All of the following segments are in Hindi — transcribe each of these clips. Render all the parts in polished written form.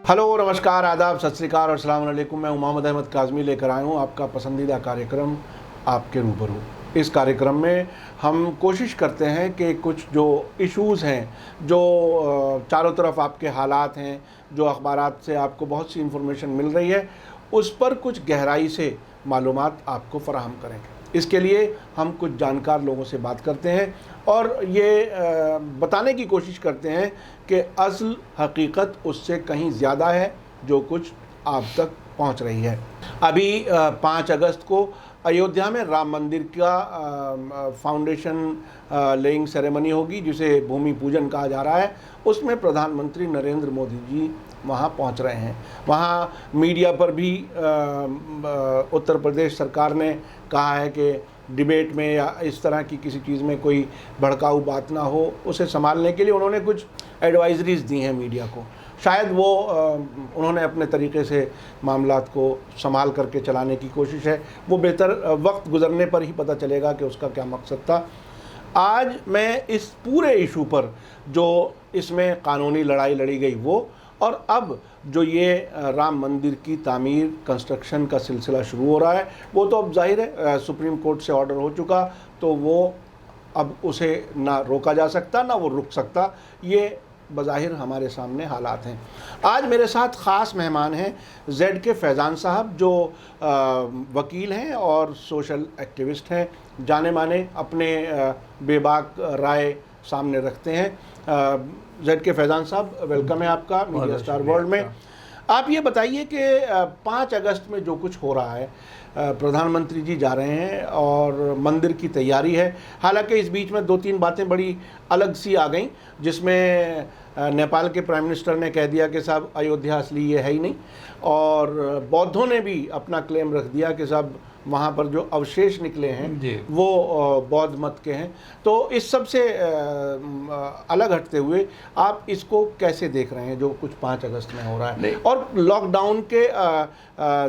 हेलो, नमस्कार, आदाब, सत श्री अकाल और अस्सलाम वालेकुम। मैं मोहम्मद अहमद काज़मी लेकर आया हूँ आपका पसंदीदा कार्यक्रम आपके रूबरू। इस कार्यक्रम में हम कोशिश करते हैं कि कुछ जो इश्यूज़ हैं, जो चारों तरफ आपके हालात हैं, जो अखबारात से आपको बहुत सी इन्फॉर्मेशन मिल रही है, उस पर कुछ गहराई से मालूमात आपको फ़राहम करें। इसके लिए हम कुछ जानकार लोगों से बात करते हैं और ये बताने की कोशिश करते हैं कि असल हकीकत उससे कहीं ज़्यादा है जो कुछ आप तक पहुंच रही है। अभी 5 अगस्त को अयोध्या में राम मंदिर का फाउंडेशन लेइंग सेरेमनी होगी, जिसे भूमि पूजन कहा जा रहा है। उसमें प्रधानमंत्री नरेंद्र मोदी जी वहाँ पहुँच रहे हैं। वहाँ मीडिया पर भी उत्तर प्रदेश सरकार ने कहा है कि डिबेट में या इस तरह की किसी चीज़ में कोई भड़काऊ बात ना हो, उसे संभालने के लिए उन्होंने कुछ एडवाइजरीज दी हैं मीडिया को। शायद वो उन्होंने अपने तरीके से मामलात को संभाल करके चलाने की कोशिश है। वो बेहतर वक्त गुजरने पर ही पता चलेगा कि उसका क्या मकसद था। आज मैं इस पूरे इशू पर जो इसमें कानूनी लड़ाई लड़ी गई वो, और अब जो ये राम मंदिर की तामीर कंस्ट्रक्शन का सिलसिला शुरू हो रहा है, वो तो अब जाहिर है सुप्रीम कोर्ट से ऑर्डर हो चुका, तो वो अब उसे ना रोका जा सकता ना वो रुक सकता। ये बज़ाहिर हमारे सामने हालात हैं। आज मेरे साथ ख़ास मेहमान हैं जेड के फैज़ान साहब, जो वकील हैं और सोशल एक्टिविस्ट हैं, जाने माने, अपने बेबाक राय सामने रखते हैं। जेड के फैज़ान साहब, वेलकम है आपका मीडिया स्टार वर्ल्ड में। आप ये बताइए कि 5 अगस्त में जो कुछ हो रहा है, प्रधानमंत्री जी जा रहे हैं और मंदिर की तैयारी है। हालांकि इस बीच में 2-3 बातें बड़ी अलग सी आ गई, जिसमें नेपाल के प्राइम मिनिस्टर ने कह दिया कि साहब अयोध्या असली ये है ही नहीं, और बौद्धों ने भी अपना क्लेम रख दिया कि साहब वहाँ पर जो अवशेष निकले हैं वो बौद्ध मत के हैं। तो इस सब से अलग हटते हुए आप इसको कैसे देख रहे हैं जो कुछ 5 अगस्त में हो रहा है, और लॉकडाउन के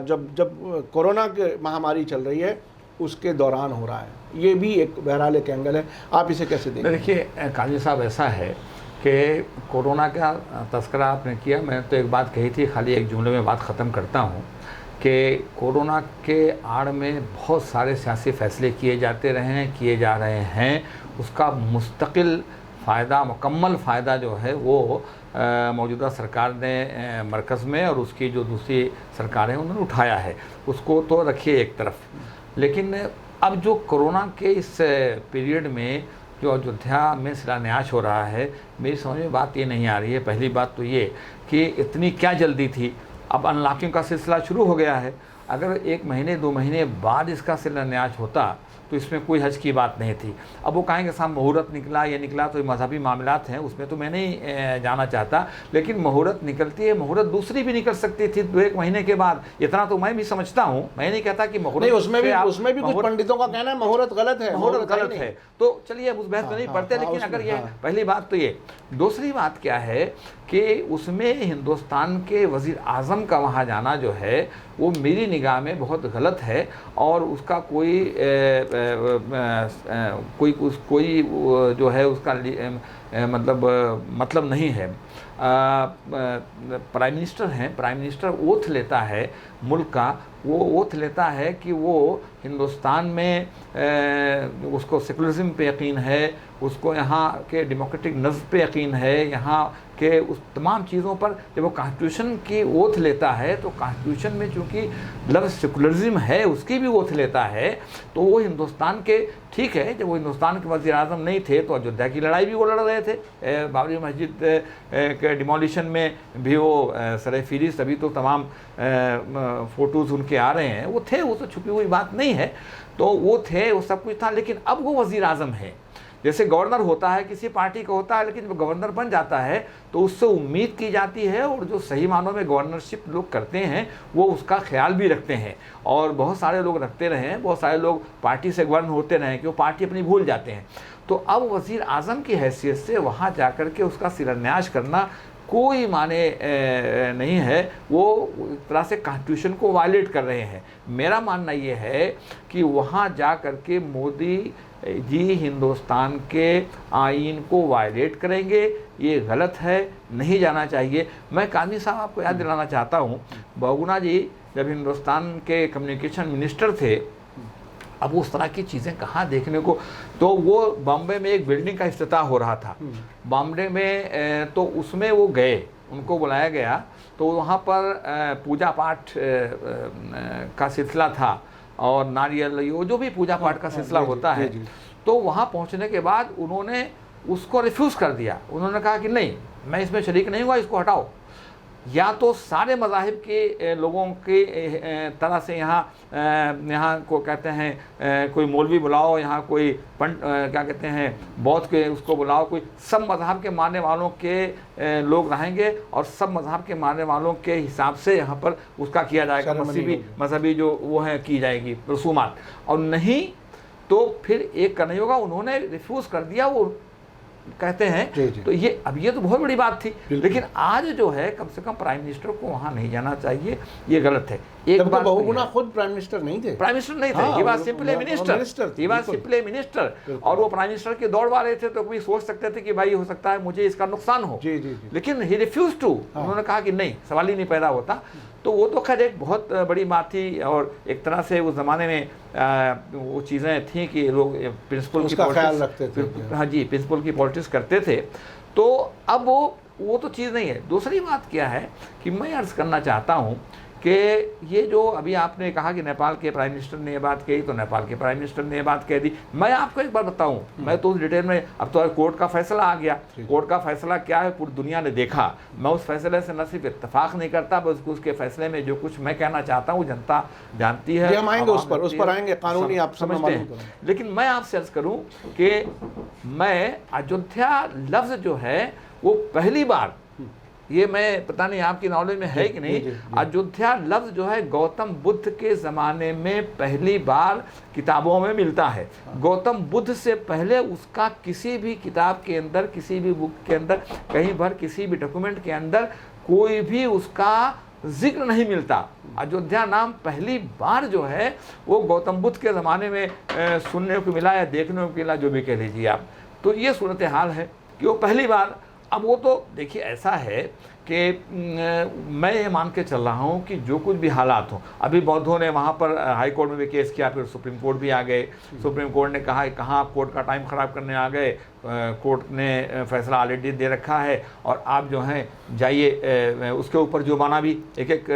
जब कोरोना की महामारी चल रही है उसके दौरान हो रहा है, ये भी एक बहरहाल एक एंगल है। आप इसे कैसे देखें? देखिए काजी साहब, ऐसा है कि कोरोना का तस्करा आपने किया, मैंने तो एक बात कही थी, खाली एक जुमले में बात ख़त्म करता हूँ कि कोरोना के आड़ में बहुत सारे सियासी फैसले किए जा रहे हैं। उसका मुस्तकिल फ़ायदा, मुकम्मल फ़ायदा जो है वो मौजूदा सरकार ने मरकज़ में और उसकी जो दूसरी सरकारें उन्होंने उठाया है, उसको तो रखिए एक तरफ। लेकिन अब जो कोरोना के इस पीरियड में जो अयोध्या में शिलान्यास हो रहा है, मेरी समझ में बात ये नहीं आ रही है। पहली बात तो ये कि इतनी क्या जल्दी थी, अब अनलॉकिंग का सिलसिला शुरू हो गया है। अगर 1 महीने 2 महीने बाद इसका शिलान्यास होता तो इसमें कोई हर्ज की बात नहीं थी। अब वो कहेंगे साहब मुहूर्त निकला, ये निकला, तो ये मजहबी मामलात हैं, उसमें तो मैं नहीं जाना चाहता। लेकिन मुहूर्त निकलती है, मुहूर्त दूसरी भी निकल सकती थी 2-1 महीने के बाद, इतना तो मैं भी समझता हूँ। मैं नहीं कहता कि मुहूर्त, उसमें भी कुछ पंडितों का कहना है मुहूर्त गलत है, मुहूर्त गलत है। तो चलिए अब उस बहस में नहीं पढ़ते, लेकिन अगर ये पहली बात तो ये, दूसरी बात क्या है कि उसमें हिंदुस्तान के वज़ीर आज़म का वहाँ जाना जो है वो मेरी निगाह में बहुत गलत है, और उसका कोई जो है उसका मतलब नहीं है। प्राइम मिनिस्टर हैं, प्राइम मिनिस्टर ओथ लेता है मुल्क का, वो ओथ लेता है कि वो हिंदुस्तान में उसको सेकुलरिज्म पे यकीन है, उसको यहाँ के डेमोक्रेटिक नज़्म पे यकीन है, यहाँ के उस तमाम चीज़ों पर। जब वो कॉन्स्टिट्यूशन की ओथ लेता है तो कॉन्स्टिट्यूशन में चूँकि लफ्ज़ सेकुलरिज्म है उसकी भी ओथ लेता है, तो वो हिंदुस्तान के, ठीक है, जब वो हिंदुस्तान के वज़ीर आज़म नहीं थे तो अयोध्या की लड़ाई भी वो लड़ रहे थे, बाबरी मस्जिद के डिमोलिशन में भी वो सरफिरिस्त, अभी तो तमाम फ़ोटोज़ उनके आ रहे हैं, वो थे, वो तो छुपी हुई बात नहीं है, तो वो थे, वो सब कुछ था। लेकिन अब वो वज़ीर आज़म है, जैसे गवर्नर होता है, किसी पार्टी का होता है, लेकिन जब गवर्नर बन जाता है तो उससे उम्मीद की जाती है, और जो सही मानों में गवर्नरशिप लोग करते हैं वो उसका ख्याल भी रखते हैं, और बहुत सारे लोग रखते रहे हैं, बहुत सारे लोग पार्टी से गवर्नर होते रहे कि वो पार्टी अपनी भूल जाते हैं। तो अब वज़ीर आज़म की हैसियत से वहाँ जाकर के उसका शिलान्यास करना कोई माने नहीं है। वो एक तरह से कॉन्स्टिट्यूशन को वायलेट कर रहे हैं। मेरा मानना ये है कि वहाँ जा कर के मोदी जी हिंदुस्तान के आइन को वायलेट करेंगे, ये गलत है, नहीं जाना चाहिए। मैं काजी साहब आपको याद दिलाना चाहता हूँ, बहुगुणा जी जब हिंदुस्तान के कम्युनिकेशन मिनिस्टर थे, अब उस तरह की चीज़ें कहाँ देखने को, तो वो बॉम्बे में एक बिल्डिंग का इफ्तिताह हो रहा था बॉम्बे में, तो उसमें वो गए, उनको बुलाया गया, तो वहाँ पर पूजा पाठ का सिलसिला था और नारियल यो जो भी पूजा पाठ का सिलसिला होता है। तो वहाँ पहुँचने के बाद उन्होंने उसको रिफ्यूज़ कर दिया। उन्होंने कहा कि नहीं, मैं इसमें शरीक नहीं हुआ, इसको हटाओ। या तो सारे मज़ाहिब के लोगों के तरह से यहाँ को कहते हैं कोई मौलवी बुलाओ, यहाँ कोई क्या कहते हैं बौद्ध के उसको बुलाओ, कोई सब मज़हब के मानने वालों के लोग रहेंगे और सब मज़हब के मानने वालों के हिसाब से यहाँ पर उसका किया जाएगा, मजहबी जो वो है की जाएगी रसूमात, और नहीं तो फिर एक करना होगा। उन्होंने रिफ्यूज़ कर दिया, वो कहते हैं। तो ये अब ये तो बहुत बड़ी बात थी, लेकिन आज जो है कम से कम प्राइम मिनिस्टर को वहाँ नहीं जाना चाहिए, ये गलत है। एक बात बहुगुणा खुद प्राइम मिनिस्टर नहीं थे, ही वाज सिंपली मिनिस्टर, और वो प्राइम मिनिस्टर के दौड़ वाले थे, तो कोई सोच सकते थे कि भाई हो सकता है मुझे इसका नुकसान हो, लेकिन ही रिफ्यूज टू, उन्होंने कहा कि नहीं, सवाल ही नहीं पैदा होता। तो वो तो खैर एक बहुत बड़ी बात थी, और एक तरह से उस ज़माने में वो चीज़ें थी कि लोग प्रिंसिपल की ख्याल रखते थे, हाँ जी, प्रिंसिपल की पॉलिटिक्स करते थे। तो अब वो तो चीज़ नहीं है। दूसरी बात क्या है कि मैं अर्ज़ करना चाहता हूँ कि ये जो अभी आपने कहा कि नेपाल के प्राइम मिनिस्टर ने ये बात कही, तो नेपाल के प्राइम मिनिस्टर ने ये बात कह दी। मैं आपको एक बार बताऊं, मैं तो उस डिटेल में, अब तो कोर्ट का फैसला आ गया, कोर्ट का फैसला क्या है पूरी दुनिया ने देखा। मैं उस फैसले से न सिर्फ इत्तेफाक नहीं करता, बल्कि उसके फैसले में जो कुछ मैं कहना चाहता हूँ जनता जानती है। हम आएंगे उस पर आएंगे, कानूनी आप समझते हैं। लेकिन मैं आपसे अर्ज करूँ कि मैं अयोध्या लफ्ज़ जो है वो पहली बार, ये मैं पता नहीं आपकी नॉलेज में है कि नहीं, अयोध्या लफ्ज़ जो है गौतम बुद्ध के ज़माने में पहली बार किताबों में मिलता है। गौतम बुद्ध से पहले उसका किसी भी किताब के अंदर, किसी भी बुक के अंदर, कहीं पर किसी भी डॉक्यूमेंट के अंदर कोई भी उसका जिक्र नहीं मिलता। अयोध्या नाम पहली बार जो है वो गौतम बुद्ध के ज़माने में सुनने को मिला या देखने को मिला, जो भी कह लीजिए आप। तो ये सूरत हाल है कि वो पहली बार। अब वो तो देखिए ऐसा है कि मैं ये मान के चल रहा हूँ कि जो कुछ भी हालात हों, अभी बौद्धों ने वहाँ पर हाई कोर्ट में भी केस किया, फिर सुप्रीम कोर्ट भी आ गए। सुप्रीम कोर्ट ने कहा कहाँ आप कोर्ट का टाइम ख़राब करने आ गए, कोर्ट ने फैसला ऑलरेडी दे रखा है और आप जो हैं जाइए, उसके ऊपर जुर्माना भी 1-1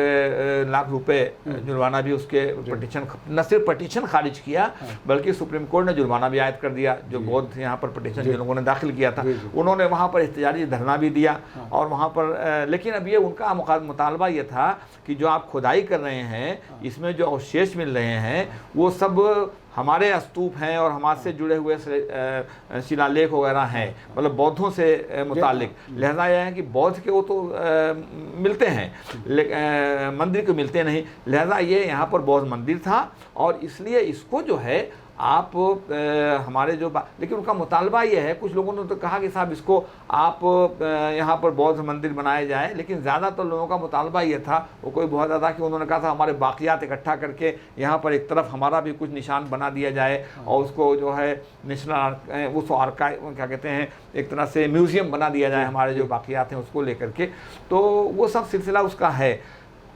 लाख रुपए जुर्माना भी, उसके पटिशन, न सिर्फ पटिशन खारिज किया बल्कि सुप्रीम कोर्ट ने जुर्माना भी आयद कर दिया। जो बौद्ध यहाँ पर पटिशन जिन लोगों ने दाखिल किया था, उन्होंने वहाँ पर एहतजाजी धरना भी दिया और वहाँ पर, लेकिन अब ये उनका मुतालबा ये था कि जो आप खुदाई कर रहे हैं, इसमें जो अवशेष मिल रहे हैं वो सब हमारे स्तूप हैं और हमारे से जुड़े हुए शिलालेख वगैरह हैं, मतलब बौद्धों से मुतालिक। लिहाजा यह है कि बौद्ध के वो तो मिलते हैं, मंदिर को मिलते नहीं। लिहाजा ये यहाँ पर बौद्ध मंदिर था और इसलिए इसको जो है आप हमारे जो लेकिन उनका मुतालबा ये है, कुछ लोगों ने तो कहा कि साहब इसको आप यहाँ पर बौद्ध मंदिर बनाए जाए, लेकिन ज़्यादातर लोगों का मुतालबा ये था, वो कोई बहुत ज़्यादा कि उन्होंने कहा था हमारे बाक़ियात इकट्ठा करके यहाँ पर एक तरफ हमारा भी कुछ निशान बना दिया जाए और उसको जो है नेशनल उस आर्काइव क्या कहते हैं, एक तरह से म्यूज़ियम बना दिया जाए हमारे जो बाक़ियात हैं उसको लेकर के। तो वो सब सिलसिला उसका है।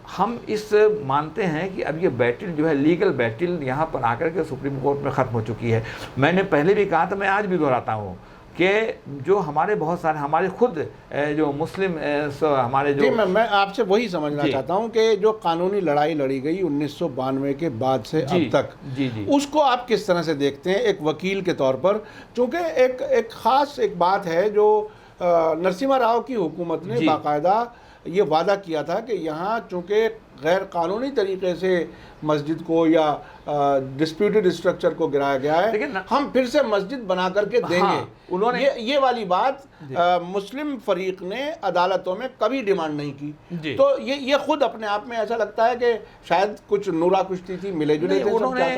हम इस मानते हैं कि अब ये बैटल जो है, लीगल बैटल यहाँ पर आकर के सुप्रीम कोर्ट में ख़त्म हो चुकी है। मैंने पहले भी कहा था, मैं आज भी दोहराता हूँ कि जो हमारे बहुत सारे हमारे खुद जो मुस्लिम हमारे जो, मैं आपसे वही समझना चाहता हूँ कि जो कानूनी लड़ाई लड़ी गई 1992 के बाद से अब तक, उसको आप किस तरह से देखते हैं एक वकील के तौर पर? चूँकि एक ख़ास एक बात है जो नरसिम्हा राव की हुकूमत ने बाकायदा ये वादा किया था कि यहाँ चूँकि गैर कानूनी तरीके से मस्जिद को या डिस्प्यूटेड स्ट्रक्चर को गिराया गया है, लेकिन हम फिर से मस्जिद बना करके देंगे। हाँ, उन्होंने ये वाली बात मुस्लिम फरीक ने अदालतों में कभी डिमांड नहीं की। तो ये खुद अपने आप में ऐसा लगता है कि शायद कुछ नूरा कुश्ती थी, मिले जुले थे।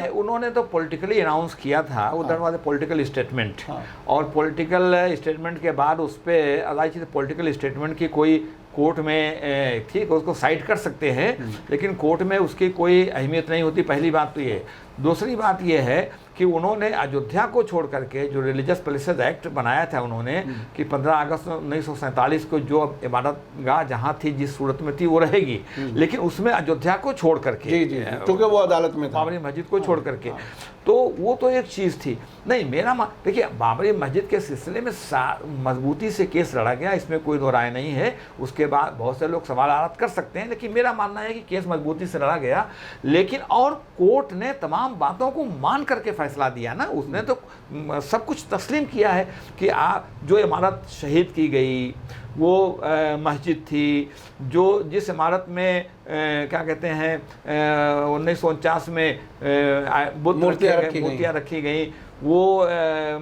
उन्होंने तो पॉलिटिकली अनाउंस किया था, उधर वाले पॉलिटिकल स्टेटमेंट, और पॉलिटिकल स्टेटमेंट के बाद उस पर अदालत पॉलिटिकल स्टेटमेंट की कोई कोर्ट में ठीक उसको साइड कर सकते हैं, लेकिन कोर्ट में उसकी कोई अहमियत नहीं होती। पहली बात तो ये। दूसरी बात ये है कि उन्होंने अयोध्या को छोड़ करके जो रिलीजियस प्लेसेस एक्ट बनाया था उन्होंने कि 15 अगस्त 1947 को जो इबादत गाह जहाँ थी जिस सूरत में थी वो रहेगी, लेकिन उसमें अयोध्या को छोड़ करके, क्योंकि वो अदालत में था, बाबरी मस्जिद को छोड़ करके, तो वो तो एक चीज़ थी। नहीं, मेरा देखिए बाबरी मस्जिद के सिलसिले में मजबूती से केस लड़ा गया, इसमें कोई दो राय नहीं है। उसके बाद बहुत से लोग सवाल कर सकते हैं, लेकिन मेरा मानना है कि केस मजबूती से लड़ा गया, लेकिन और कोर्ट ने तमाम बातों को मान करके फैसला दिया ना। उसने तो सब कुछ तस्लीम किया है कि जो इमारत शहीद की गई वो मस्जिद थी, जो जिस इमारत में क्या कहते हैं 1949 में मूर्तियाँ रखी गई वो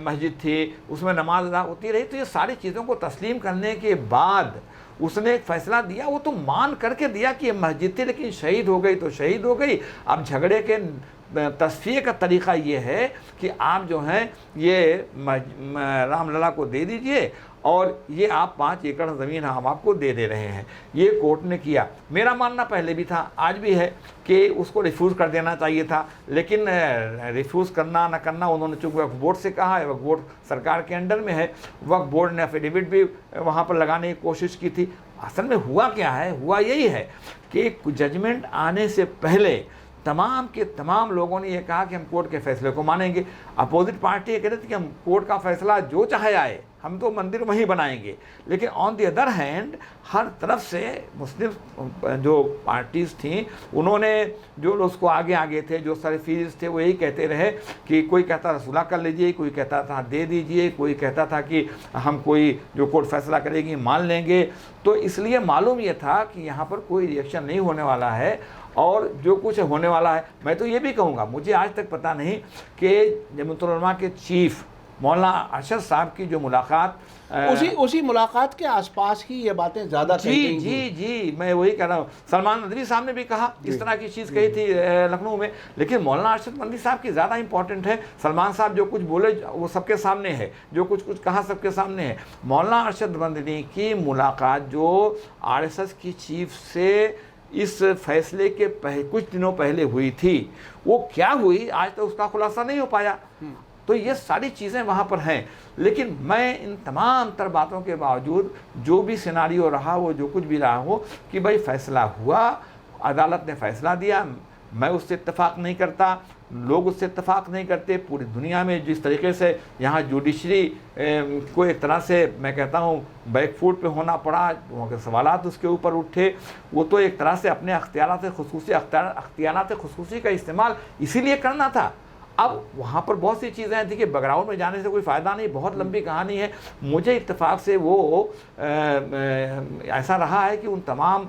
मस्जिद थी, उसमें नमाज अदा होती रही। तो ये सारी चीज़ों को तस्लीम करने के बाद उसने एक फैसला दिया, वो तो मान करके दिया कि ये मस्जिद थी, लेकिन शहीद हो गई तो शहीद हो गई। अब झगड़े के तस्फिये का तरीक़ा ये है कि आप जो हैं ये रामलला को दे दीजिए और ये आप 5 एकड़ ज़मीन हम आपको दे रहे हैं। ये कोर्ट ने किया। मेरा मानना पहले भी था, आज भी है, कि उसको रिफ्यूज़ कर देना चाहिए था, लेकिन रिफ्यूज़ करना ना करना उन्होंने चूँकि वक्फ बोर्ड से कहा है, वक्फ बोर्ड सरकार के अंडर में है, वक्फ बोर्ड ने एफिडेविट भी वहाँ पर लगाने की कोशिश की थी। असल में हुआ क्या है, हुआ यही है कि जजमेंट आने से पहले तमाम के तमाम लोगों ने ये कहा कि हम कोर्ट के फैसले को मानेंगे। अपोजिट पार्टी ये कह रही थी कि हम कोर्ट का फैसला जो चाहे आए, हम तो मंदिर वहीं बनाएंगे। लेकिन ऑन द अदर हैंड हर तरफ से मुस्लिम जो पार्टीज़ थीं, उन्होंने जो लोग उसको आगे थे, जो सारे फीस थे, वो यही कहते रहे कि कोई कहता था सुलह कर लीजिए, कोई कहता था दे दीजिए, कोई कहता था कि हम कोई जो कोर्ट फैसला करेगी मान लेंगे। तो इसलिए मालूम ये था कि यहाँ पर कोई रिएक्शन नहीं होने वाला है, और जो कुछ होने वाला है, मैं तो ये भी कहूँगा, मुझे आज तक पता नहीं कि जमीयतुल उलमा के चीफ मौलाना अरशद साहब की जो मुलाकात उसी मुलाकात के आसपास ही ये बातें ज़्यादा जी मैं वही कह रहा हूँ। सलमान नदवी साहब ने भी कहा, इस तरह की चीज़ कही थी लखनऊ में, लेकिन मौलाना अरशद बंदी साहब की ज़्यादा इंपॉर्टेंट है। सलमान साहब जो कुछ बोले वो सबके सामने है, जो कुछ कहा सबके सामने है। मौलाना अरशद बंदी की मुलाकात जो RSS की चीफ से इस फैसले के कुछ दिनों पहले हुई थी, वो क्या हुई आज तक उसका खुलासा नहीं हो पाया। तो ये सारी चीज़ें वहाँ पर हैं, लेकिन मैं इन तमाम तर बातों के बावजूद जो भी सिनारियो रहा, वो जो कुछ भी रहा हो, कि भाई फैसला हुआ, अदालत ने फैसला दिया, मैं उससे इत्तेफाक नहीं करता, लोग उससे इत्तेफाक नहीं करते। पूरी दुनिया में जिस तरीके से यहाँ जुडिशरी को एक तरह से मैं कहता हूँ बैकफुट पे होना पड़ा, वहाँ के सवालात उसके ऊपर उठे, वो तो एक तरह से अपने अख्तियारात खुसूसी का इस्तेमाल इसीलिए करना था। अब वहाँ पर बहुत सी चीज़ें थी कि बैकग्राउंड में जाने से कोई फ़ायदा नहीं, बहुत लंबी कहानी है। मुझे इत्तेफाक से वो ऐसा रहा है कि उन तमाम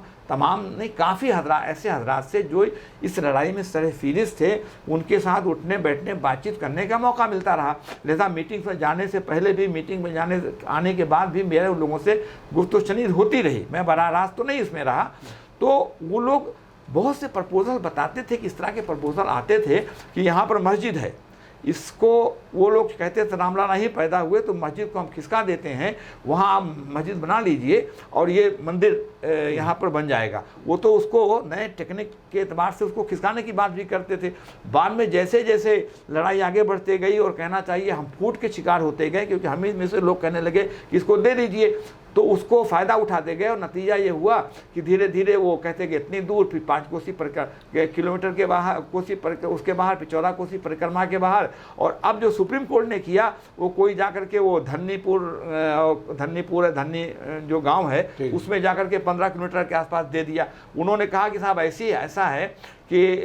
नहीं, काफ़ी ऐसे हजरात से जो इस लड़ाई में सरफिरिस्त थे, उनके साथ उठने बैठने बातचीत करने का मौका मिलता रहा। लिहाजा मीटिंग में जाने से पहले भी, मीटिंग में आने के बाद भी मेरे उन लोगों से गुफ्तगू होती रही। मैं बराह रास्त तो नहीं इसमें रहा। तो वो लोग बहुत से प्रपोजल बताते थे कि इस तरह के प्रपोजल आते थे कि यहाँ पर मस्जिद है, इसको वो लोग कहते थे रामलला ही पैदा हुए तो मस्जिद को हम खिसका देते हैं, वहाँ आप मस्जिद बना लीजिए और ये मंदिर यहाँ पर बन जाएगा। वो तो उसको नए टेक्निक के एतबार से उसको खिसकाने की बात भी करते थे। बाद में जैसे जैसे लड़ाई आगे बढ़ते गई और कहना चाहिए हम फूट के शिकार होते गए, क्योंकि हमें में से लोग कहने लगे कि इसको दे दीजिए, तो उसको फ़ायदा उठाते गए और नतीजा ये हुआ कि धीरे धीरे वो कहते कि इतनी दूर, फिर 5 कोसी किलोमीटर के बाहर कोसी उसके बाहर, फिर 14 कोसी परिक्रमा के बाहर, और अब जो सुप्रीम कोर्ट ने किया वो कोई जाकर के वो धन्नी जो गांव है उसमें जाकर के 15 किलोमीटर के आसपास दे दिया। उन्होंने कहा कि साहब ऐसा है कि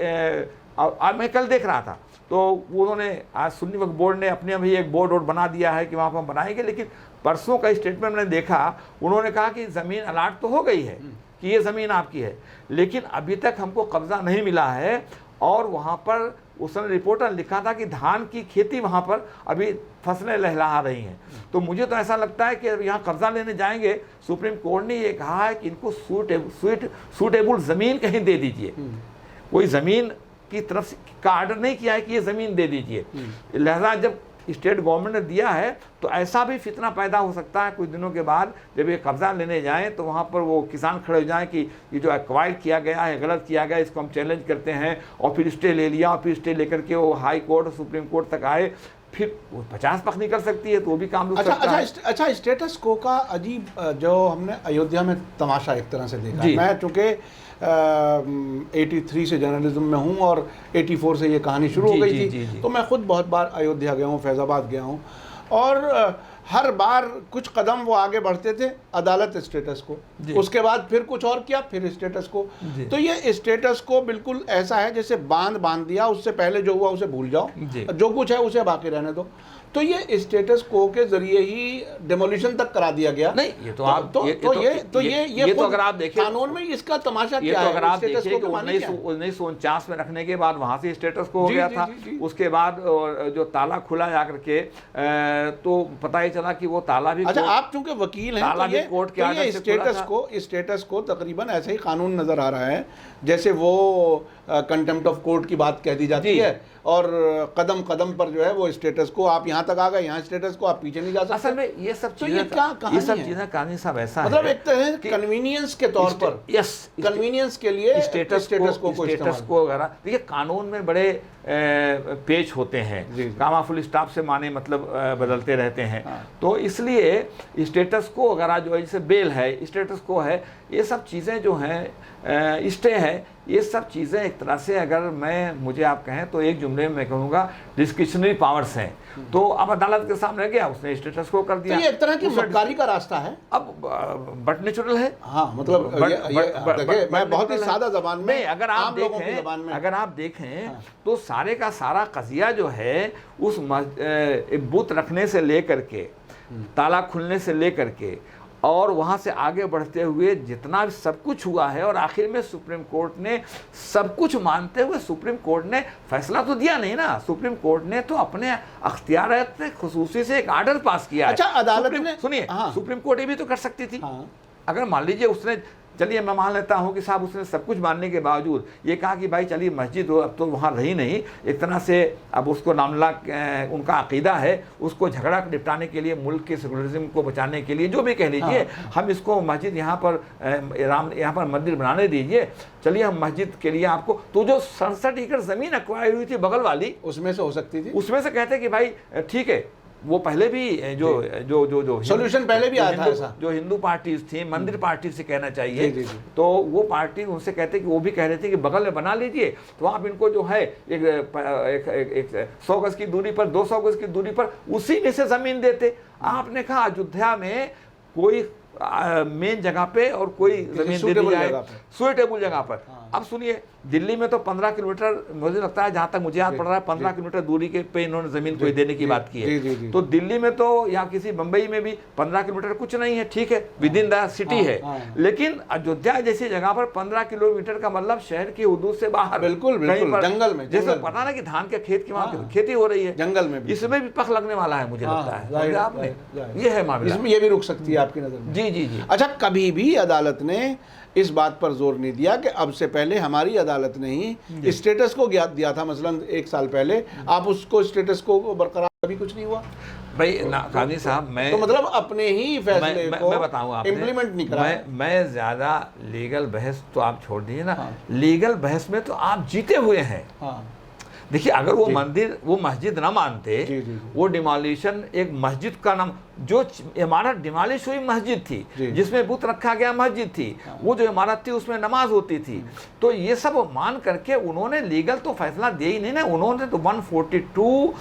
आज मैं कल देख रहा था तो उन्होंने आज सुन्नी वक्फ बोर्ड ने अपने अभी एक बोर्ड बना दिया है कि वहाँ पर हम बनाएंगे, लेकिन परसों का स्टेटमेंट मैंने देखा, उन्होंने कहा कि ज़मीन अलाट तो हो गई है, कि ये ज़मीन आपकी है, लेकिन अभी तक हमको कब्ज़ा नहीं मिला है। और वहाँ पर उसने रिपोर्ट में लिखा था कि धान की खेती वहाँ पर अभी फसलें लहलहा रही हैं। तो मुझे तो ऐसा लगता है कि यहाँ कब्जा लेने जाएंगे, सुप्रीम कोर्ट ने ये कहा है कि इनको सूटेबल ज़मीन कहीं दे दीजिए। कोई ज़मीन की तरफ से का आर्डर नहीं किया है कि ये ज़मीन दे दीजिए। लिहाजा जब स्टेट गवर्नमेंट ने दिया है तो ऐसा भी फितना पैदा हो सकता है कुछ दिनों के बाद, जब ये कब्जा लेने जाएं तो वहाँ पर वो किसान खड़े हो जाएं कि ये जो एक्वायर किया गया है गलत किया गया, इसको हम चैलेंज करते हैं। और फिर स्टे ले लिया और फिर स्टे लेकर के वो हाई कोर्ट और सुप्रीम कोर्ट तक आए, फिर 50 पक्ष निकल सकती है तो वो भी काम रुक सकता है। अच्छा, स्टेटस को का अजीब जो हमने अयोध्या में तमाशा एक तरह से देखा। मैं चूँकि 83 से जर्नलिज्म में हूँ और 84 से ये कहानी शुरू हो गई थी, तो मैं खुद बहुत बार अयोध्या गया हूँ, फैज़ाबाद गया हूँ, और हर बार कुछ कदम वो आगे बढ़ते थे, अदालत स्टेटस को, उसके बाद फिर कुछ और किया, फिर स्टेटस को। तो ये स्टेटस को बिल्कुल ऐसा है जैसे बांध दिया, उससे पहले जो हुआ उसे भूल जाओ, जो कुछ है उसे बाकी रहने दो। तो ये स्टेटस को के जरिए ही डेमोलिशन तक करा दिया गया। नहीं, ये तो आप ये तो अगर आप देखें कानून में इसका तमाशा क्या है, अगर आप देखें कि 1949 में रखने के बाद वहां से स्टेटस को हो गया था। उसके बाद जो ताला खुला जाकर के तो पता ही चला कि वो ताला भी, अच्छा आप चूंकि वकील हैं तो ये कोर्ट के आदेश से स्टेटस को तकरीबन ऐसे ही कानून नजर आ रहा है जैसे वो कंटेम्प्ट ऑफ कोर्ट की बात कह दी जाती है, और कदम कदम पर जो है वो स्टेटस को, आप यहाँ तक आ गए, यहाँ स्टेटस को आप पीछे नहीं जा सकते। असल में ये सब चीजें ये सब चीजें कहानी साहब ऐसा मतलब एक तरह कन्वीनियंस के तौर पर, यस, कन्वीनियंस के लिए स्टेटस को वगैरह। देखिए कानून में बड़े पेच होते हैं, कामा फुल स्टॉप से माने मतलब बदलते रहते हैं। तो इसलिए स्टेटस को वगैरह जो है, जैसे बेल है, स्टेटस को है, ये सब चीज़ें जो हैं, स्टे है, ये सब चीज़ें एक तरह से अगर मुझे आप कहें तो एक जुमले में मैं कहूँगा डिस्क्रिशनरी पावर्स हैं। तो अब अदालत के सामने गया, उसने स्टेटस को कर दिया। तो ये एक तरह की मक्कारी का रास्ता है, अब बट नेचुरल है। हाँ मतलब मैं बहुत ही सादा जबान में, अगर आप देखें तो सारे का सारा कजिया जो है उस बूथ रखने से लेकर के, ताला खुलने से लेकर के, और वहाँ से आगे बढ़ते हुए जितना भी सब कुछ हुआ है, और आखिर में सुप्रीम कोर्ट ने सब कुछ मानते हुए सुप्रीम कोर्ट ने फैसला तो दिया नहीं ना, सुप्रीम कोर्ट ने तो अपने अख्तियारात से खुसूसी से एक ऑर्डर पास किया। अच्छा अदालत ने, सुनिए, सुप्रीम कोर्ट ये भी तो कर सकती थी। अगर मान लीजिए उसने, चलिए मैं मान लेता हूँ कि साहब उसने सब कुछ मानने के बावजूद ये कहा कि भाई चलिए मस्जिद अब तो वहाँ रही नहीं, एक तरह से अब उसको नामला उनका अकीदा है, उसको झगड़ा निपटाने के लिए, मुल्क के सेकुलरिज्म को बचाने के लिए, जो भी कह लीजिए, हम इसको मस्जिद यहाँ पर मंदिर बनाने दीजिए, चलिए हम मस्जिद के लिए आपको, तो जो 67 एकड़ ज़मीन एक्वायर हुई थी बगल वाली, उसमें से हो सकती थी, उसमें से कहते कि भाई ठीक है, वो पहले भी जो सॉल्यूशन पहले भी आया था ऐसा, जो हिंदू पार्टीज थी, मंदिर पार्टी से कहना चाहिए, तो वो पार्टी उनसे कहते कि वो भी कह रहे थे कि बगल में बना लीजिए, तो आप इनको जो है एक 100 गज की दूरी पर, 200 गज की दूरी पर उसी में से जमीन देते। आपने कहा अयोध्या में कोई मेन जगह पे और कोई जमीन दे दी जाए सुइटेबल जगह पर। अब सुनिए, दिल्ली में तो 15 किलोमीटर, मुझे लगता है जहाँ तक मुझे याद पड़ रहा है 15 किलोमीटर दूरी के पे इन्होंने जमीन कोई देने की बात की है। तो दिल्ली में तो या किसी बंबई में भी 15 किलोमीटर कुछ नहीं है, ठीक है, विद इन द सिटी है, लेकिन अयोध्या जैसी जगह पर 15 किलोमीटर का मतलब शहर की हदूद से बाहर, बिल्कुल जंगल में, जैसे पता ना कि धान के खेत की वहाँ खेती हो रही है, जंगल में, इसमें भी पख लगने वाला है मुझे लगता है। आपने ये है मामला, इसमें ये भी रुक सकती है आपकी नजर में। जी। अच्छा, कभी भी अदालत ने इस बात पर जोर नहीं दिया कि अब से पहले हमारी अदालत ने ही स्टेटस को ज्ञात दिया था, मसलन 1 साल पहले, आप उसको स्टेटस को बरकरार, कभी कुछ नहीं हुआ भाई काजी साहब। मैं तो मतलब अपने ही फैसले को मैं बताऊं, आप इम्प्लीमेंट नहीं करा। मैं ज्यादा लीगल बहस तो आप छोड़ दीजिए ना, लीगल बहस में तो आप जीते हुए हैं। देखिए, अगर वो मस्जिद ना मानते, वो डिमोलिशन एक मस्जिद का नाम, जो इमारत डिमोलिश हुई मस्जिद थी, जिसमें बुत रखा गया मस्जिद थी, वो जो इमारत थी उसमें नमाज होती थी, तो ये सब मान करके उन्होंने लीगल तो फैसला दिया ही नहीं ना, उन्होंने तो 142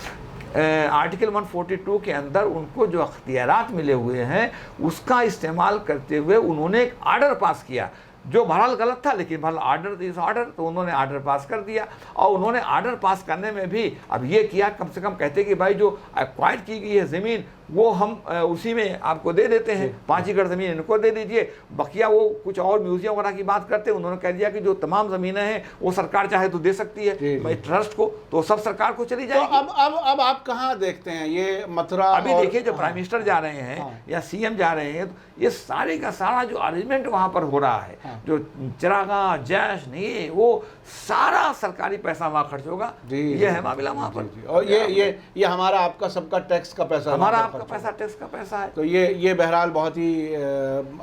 आर्टिकल 142 के अंदर उनको जो अख्तियारात मिले हुए हैं उसका इस्तेमाल करते हुए उन्होंने एक आर्डर पास किया, जो बहरहाल गलत था, लेकिन बहरहाल आर्डर इस आर्डर, तो उन्होंने आर्डर पास कर दिया। और उन्होंने आर्डर पास करने में भी अब ये किया, कम से कम कहते कि भाई जो एक्वायर की गई है ज़मीन वो हम उसी में आपको दे देते हैं, 5 एकड़ ज़मीन इनको दे दीजिए, बकिया वो कुछ और म्यूजियम वगैरह की बात करते हैं, उन्होंने कह दिया कि जो तमाम ज़मीनें हैं वो सरकार चाहे तो दे सकती है ट्रस्ट को, तो सब सरकार को चली तो जाएगी। अब आप कहाँ देखते हैं ये मथुरा? अभी देखिए जो प्राइम मिनिस्टर जा रहे हैं या सीएम जा रहे हैं, तो ये सारे का सारा जो अरेंजमेंट वहाँ पर हो रहा है, जो चिरागा जैश नहीं, वो सारा सरकारी पैसा वहाँ खर्च होगा। ये है मामला वहाँ पर। और ये हमारा आपका सबका टैक्स का पैसा, हमारा आपका पैसा टैक्स का पैसा है। तो ये बहरहाल बहुत ही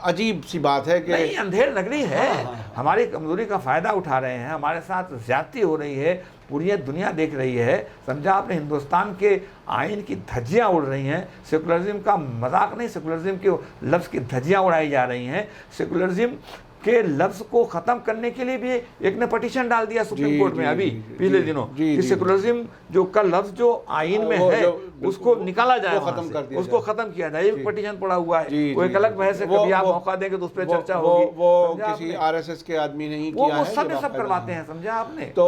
अजीब सी बात है कि नहीं, अंधेर नगरी है। हमारी कमजोरी का फायदा उठा रहे हैं, हमारे साथ ज्यादती हो रही है, पूरी दुनिया देख रही है। समझा आपने, हिंदुस्तान के आइन की धज्जियां उड़ रही हैं। सेकुलरिज्म का मजाक नहीं, सेकुलरिज्म के लफ्ज़ की धज्जियां उड़ाई जा रही हैं। सेकुलरिज्म के लफ्ज़ को ख़त्म करने के लिए भी एक ने पटिशन डाल दिया सुप्रीम कोर्ट में अभी पिछले दिनों कि सेकुलरिज्म जो का लफ्ज़ जो आइन में है उसको निकाला जाए, खत्म कर दिया, उसको खत्म किया जाए। एक पटिशन पड़ा हुआ है, वो एक अलग बहस है, कभी आप मौका देंगे तो उस पर चर्चा होगी। वो किसी आरएसएस के आदमी नहीं किया है, सब करवाते हैं, समझा आपने। तो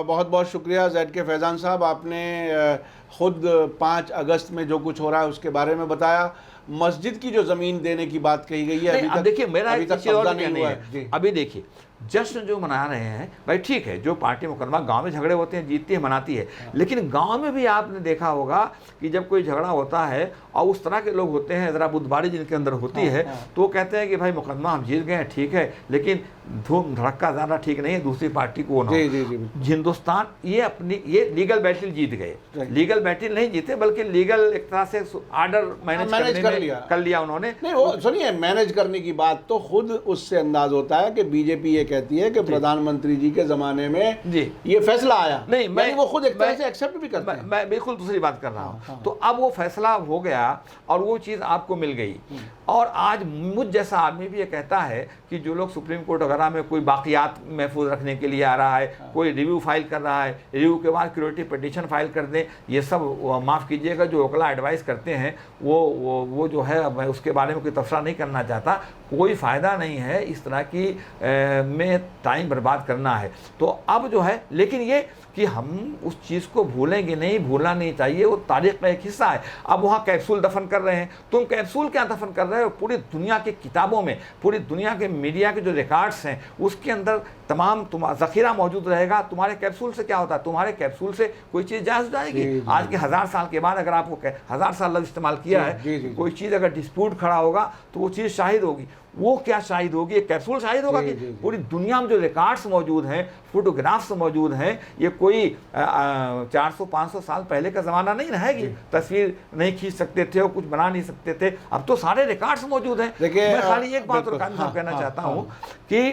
बहुत बहुत शुक्रिया ZK फैज़ान साहब, आपने खुद 5 अगस्त में जो कुछ हो रहा है उसके बारे में बताया। मस्जिद की जो जमीन देने की बात कही गई है, अभी देखिए मेरा अभी तक कब्जा नहीं हुआ है। अभी देखिए जश्न जो मना रहे हैं भाई, ठीक है, जो पार्टी मुकदमा गांव में झगड़े होते हैं, जीतती है, मनाती है, लेकिन गांव में भी आपने देखा होगा कि जब कोई झगड़ा होता है और उस तरह के लोग होते हैं, ज़रा बुद्धबारी जिनके अंदर होती है, तो वो कहते हैं कि भाई मुकदमा हम जीत गए, ठीक है, लेकिन धूम धड़का ज़्यादा ठीक नहीं है, दूसरी पार्टी को ना। हिंदुस्तान ये लीगल बैटल जीत गए। लीगल बैटल नहीं जीते, बल्कि लीगल एक तरह से आर्डर मैनेज कर लिया उन्होंने। नहीं, वो सुनिए, मैनेज करने की बात तो खुद उससे अंदाज होता है कि बीजेपी ये कहती है कि प्रधानमंत्री जी के जमाने में ये फैसला आया, नहीं मैं वो खुद एक तरह से एक्सेप्ट भी करता है। मैं बिल्कुल दूसरी बात कर रहा हूँ। तो अब वो फैसला हो गया और वो चीज़ आपको मिल गई, और आज मुझ जैसा आदमी भी ये कहता है कि जो लोग सुप्रीम कोर्ट वगैरह में कोई बाकियात महफूज रखने के लिए आ रहा है, कोई रिव्यू फाइल कर रहा है, रिव्यू के बाद क्यूरेटिव पिटीशन फाइल कर दें, ये सब माफ़ कीजिएगा जो ओकला एडवाइस करते हैं वो जो है, मैं उसके बारे में कोई तबसरा नहीं करना चाहता। कोई फ़ायदा नहीं है इस तरह की में टाइम बर्बाद करना है। तो अब जो है, लेकिन ये कि हम उस चीज़ को भूलेंगे नहीं, भूलना नहीं चाहिए, वो तारीख का एक हिस्सा है। अब वहाँ कैप्सूल दफन कर रहे हैं, तुम कैप्सूल क्या दफन कर रहे हो? पूरी दुनिया की किताबों में, पूरी दुनिया के मीडिया के जो रिकॉर्ड्स हैं उसके अंदर तमाम ज़ख़ीरा मौजूद रहेगा। तुम्हारे कैप्सूल से क्या होता है? तुम्हारे कैप्सूल से कोई चीज़ जायज़ हो जाएगी। आज के 1000 साल के बाद अगर आपको 1000 साल लफ्ज़ इस्तेमाल किया है, कोई चीज़ अगर डिस्प्यूट खड़ा होगा तो वो चीज़ शाहिद होगी। वो क्या शाहिद होगी? एक कैप्सूल शाहिद होगा कि पूरी दुनिया में जो रिकॉर्ड्स मौजूद हैं, फोटोग्राफ्स मौजूद हैं, ये कोई 400-500 साल पहले का ज़माना नहीं रहेगी। तस्वीर नहीं खींच सकते थे और कुछ बना नहीं सकते थे, अब तो सारे रिकॉर्ड्स मौजूद हैं। मैं खाली एक बात और कहना चाहता हूँ कि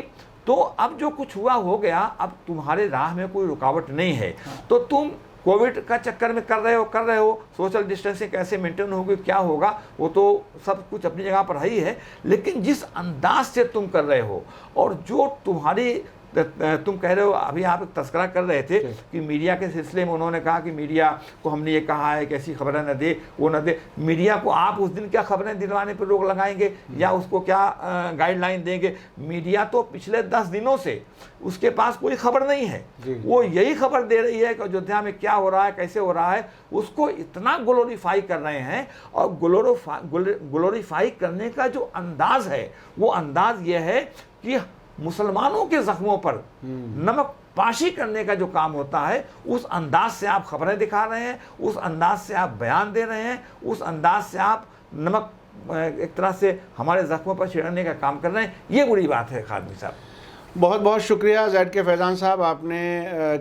तो अब जो कुछ हुआ हो गया, अब तुम्हारे राह में कोई रुकावट नहीं है। तो तुम कोविड का चक्कर में कर रहे हो, सोशल डिस्टेंसिंग कैसे मेंटेन होगी, क्या होगा, वो तो सब कुछ अपनी जगह पर ही है, लेकिन जिस अंदाज से तुम कर रहे हो और जो तुम कह रहे हो, अभी आप एक तस्करा कर रहे थे कि मीडिया के सिलसिले में उन्होंने कहा कि मीडिया को हमने ये कहा है कि ऐसी खबरें न दे, वो न दे। मीडिया को आप उस दिन क्या खबरें दिलवाने पर रोक लगाएंगे या उसको क्या गाइडलाइन देंगे? मीडिया तो पिछले 10 दिनों से उसके पास कोई खबर नहीं है, वो यही खबर दे रही है कि अयोध्या में क्या हो रहा है, कैसे हो रहा है, उसको इतना ग्लोरीफाई कर रहे हैं। और ग्लोरीफाई करने का जो अंदाज है, वो अंदाज ये है कि मुसलमानों के जख्मों पर नमक पाशी करने का जो काम होता है, उस अंदाज से आप खबरें दिखा रहे हैं, उस अंदाज से आप बयान दे रहे हैं, उस अंदाज से आप नमक एक तरह से हमारे जख्मों पर छिड़कने का काम कर रहे हैं। ये बुरी बात है खादमी साहब। बहुत बहुत शुक्रिया ZK फैज़ान साहब, आपने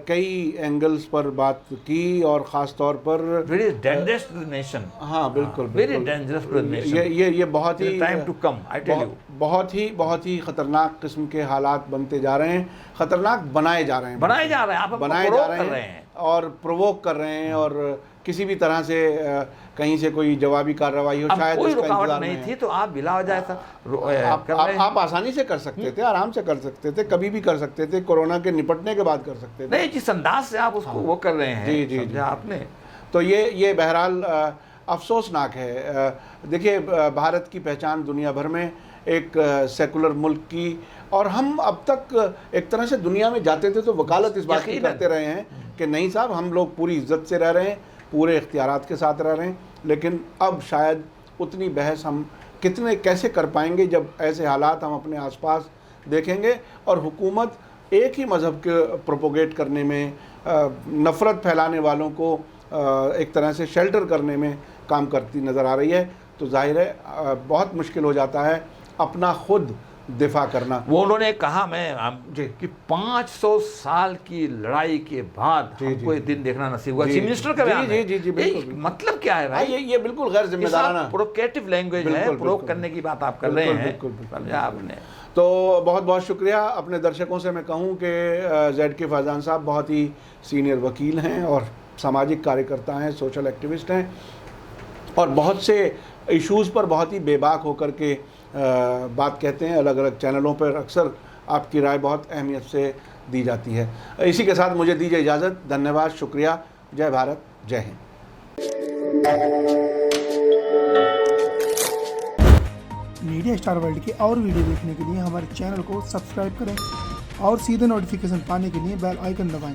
कई एंगल्स पर बात की और ख़ास तौर पर वेरी डेंजरस नेशन। हाँ बिल्कुल, वेरी डेंजरस नेशन। ये बहुत ही time to come, I tell you, बहुत ही ख़तरनाक किस्म के हालात बनते जा रहे हैं, ख़तरनाक बनाए जा रहे हैं, आप बनाए जा रहे हैं और प्रोवोक कर रहे हैं, और किसी भी तरह से कहीं से कोई जवाबी कार्रवाई हो, शायद कोई रुकावट नहीं थी तो आप बिला वजह आप आसानी से कर सकते थे, आराम से कर सकते थे, कभी भी कर सकते थे, कोरोना के निपटने के बाद कर सकते थे। नहीं, जिस अंदाज से आप उसको वो कर रहे हैं, जी आपने, तो ये बहरहाल अफसोसनाक है। देखिए, भारत की पहचान दुनिया भर में एक सेकुलर मुल्क की, और हम अब तक एक तरह से दुनिया में जाते थे तो वकालत इस बात की करते रहे हैं कि नहीं साहब, हम लोग पूरी इज्जत से रह रहे हैं, पूरे इख्तियारात के साथ रह रहे हैं, लेकिन अब शायद उतनी बहस हम कैसे कर पाएंगे जब ऐसे हालात हम अपने आसपास देखेंगे और हुकूमत एक ही मज़हब के प्रोपोगेट करने में, नफ़रत फैलाने वालों को एक तरह से शेल्टर करने में काम करती नज़र आ रही है। तो जाहिर है बहुत मुश्किल हो जाता है अपना खुद दिफा करना। वो उन्होंने कहा जी कि 500 साल की लड़ाई के बाद हमको ये दिन देखना नसीब हुआ। चीफ मिनिस्टर का बयान है। जी बिल्कुल। मतलब क्या है भाई? ये बिल्कुल गैर जिम्मेदाराना प्रोवोकेटिव लैंग्वेज है, प्रोवोक करने की बात आप कर रहे हैं आपने। तो बहुत बहुत शुक्रिया। अपने दर्शकों से मैं कहूँ कि ZK फैज़ान साहब बहुत ही सीनियर वकील हैं और सामाजिक कार्यकर्ता हैं, सोशल एक्टिविस्ट हैं और बहुत से इश्यूज़ पर बहुत ही बेबाक होकर के बात कहते हैं। अलग अलग चैनलों पर अक्सर आपकी राय बहुत अहमियत से दी जाती है। इसी के साथ मुझे दीजिए इजाज़त। धन्यवाद, शुक्रिया। जय भारत, जय हिंद। मीडिया स्टार वर्ल्ड के और वीडियो देखने के लिए हमारे चैनल को सब्सक्राइब करें और सीधे नोटिफिकेशन पाने के लिए बेल आइकन दबाएं।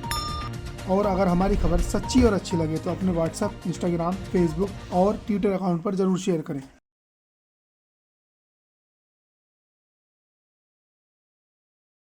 और अगर हमारी खबर सच्ची और अच्छी लगे तो अपने व्हाट्सएप, इंस्टाग्राम, फेसबुक और ट्विटर अकाउंट पर ज़रूर शेयर करें।